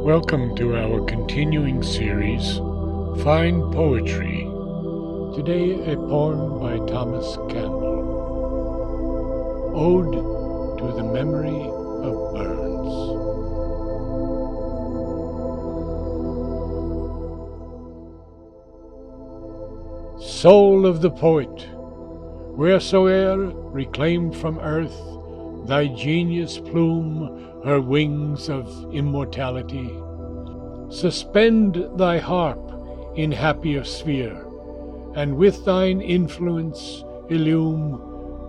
Welcome to our continuing series, Fine Poetry. Today a poem by Thomas Campbell. Ode to the Memory of Burns. Soul of the poet, wheresoe'er reclaimed from earth, thy genius plume her wings of immortality. Suspend thy harp in happier sphere, and with thine influence illume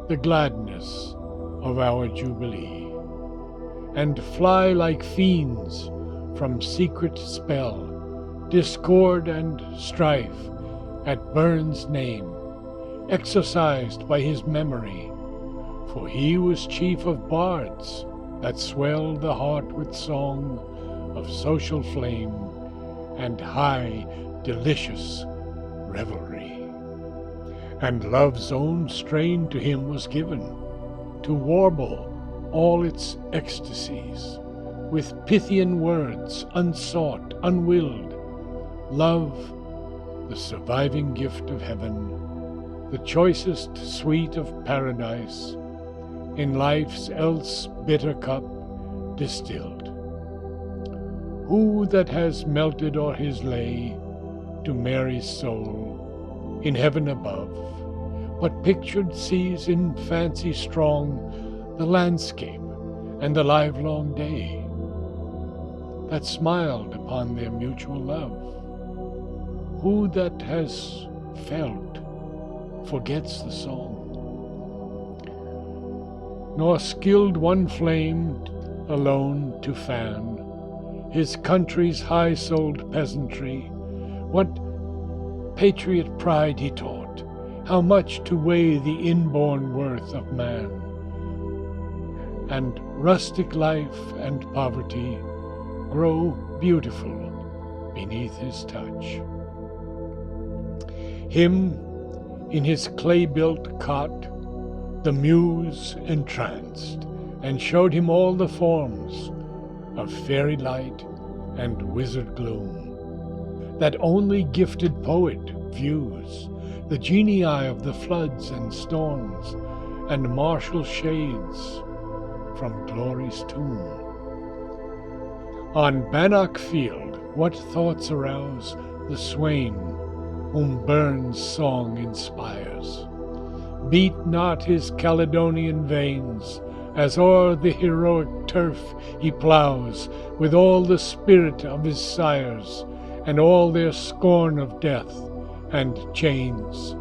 the gladness of our jubilee. And fly like fiends from secret spell, discord and strife at Burns' name, exorcised by his memory, for he was chief of bards that swelled the heart with song of social flame and high, delicious revelry. And love's own strain to him was given, to warble all its ecstasies, with Pythian words unsought, unwilled. Love, the surviving gift of heaven, the choicest sweet of paradise, in life's else bitter cup distilled. Who that has melted o'er his lay to Mary's soul in heaven above, but pictured sees in fancy strong the landscape and the livelong day that smiled upon their mutual love? Who that has felt forgets the song, nor skilled one flame alone to fan his country's high-souled peasantry? What patriot pride he taught, how much to weigh the inborn worth of man, and rustic life and poverty grow beautiful beneath his touch. Him in his clay-built cot the muse entranced, and showed him all the forms of fairy light and wizard gloom that only gifted poet views, the genii of the floods and storms, and martial shades from glory's tomb. On Bannock field what thoughts arouse the swain whom Burns' song inspires? Beat not his Caledonian veins, as o'er the heroic turf he ploughs, with all the spirit of his sires, and all their scorn of death and chains.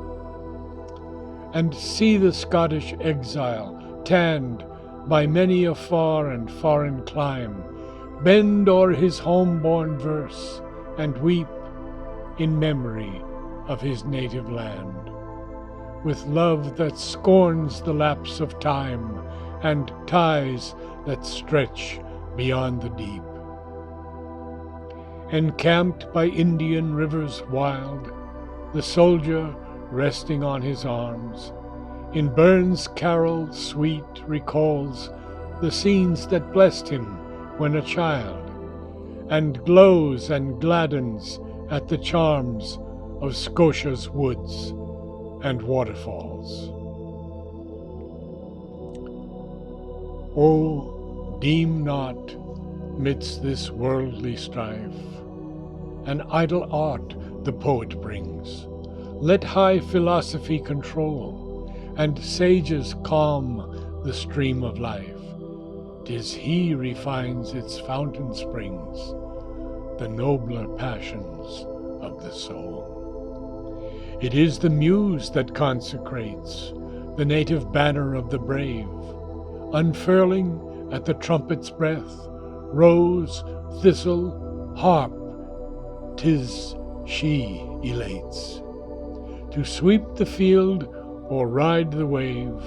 And see the Scottish exile, tanned by many a far and foreign clime, bend o'er his home-born verse, and weep in memory of his native land, with love that scorns the lapse of time, and ties that stretch beyond the deep. Encamped by Indian rivers wild, the soldier resting on his arms, in Burns' carol sweet recalls the scenes that blessed him when a child, and glows and gladdens at the charms of Scotia's woods and waterfalls. Oh, deem not, midst this worldly strife, an idle art the poet brings. Let high philosophy control, and sages calm the stream of life. 'Tis he refines its fountain springs, the nobler passions of the soul. It is the muse that consecrates the native banner of the brave, unfurling at the trumpet's breath, rose, thistle, harp, 'tis she elates. To sweep the field or ride the wave,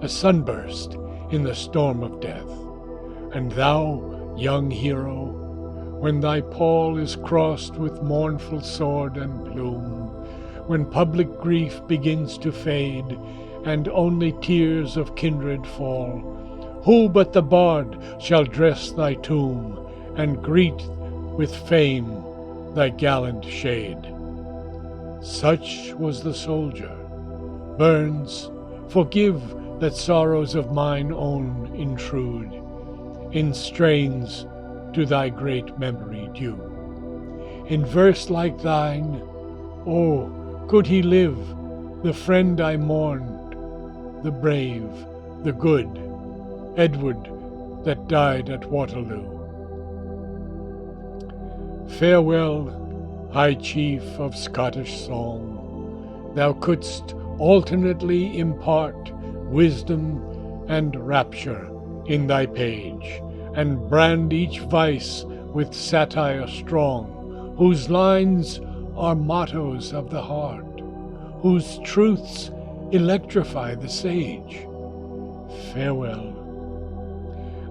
a sunburst in the storm of death. And thou, young hero, when thy pall is crossed with mournful sword and plume, when public grief begins to fade, and only tears of kindred fall, who but the bard shall dress thy tomb, and greet with fame thy gallant shade. Such was the soldier. Burns, forgive that sorrows of mine own intrude in strains to thy great memory due. In verse like thine, oh, could he live, the friend I mourned, the brave, the good, Edward that died at Waterloo. Farewell, High Chief of Scottish song, thou couldst alternately impart wisdom and rapture in thy page, and brand each vice with satire strong, whose lines are mottos of the heart, whose truths electrify the sage. Farewell,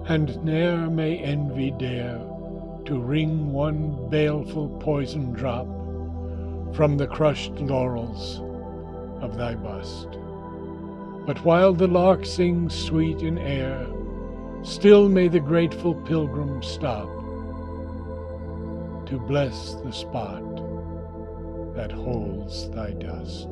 and ne'er may envy dare to wring one baleful poison drop from the crushed laurels of thy bust. But while the lark sings sweet in air, still may the grateful pilgrim stop to bless the spot that holds thy dust.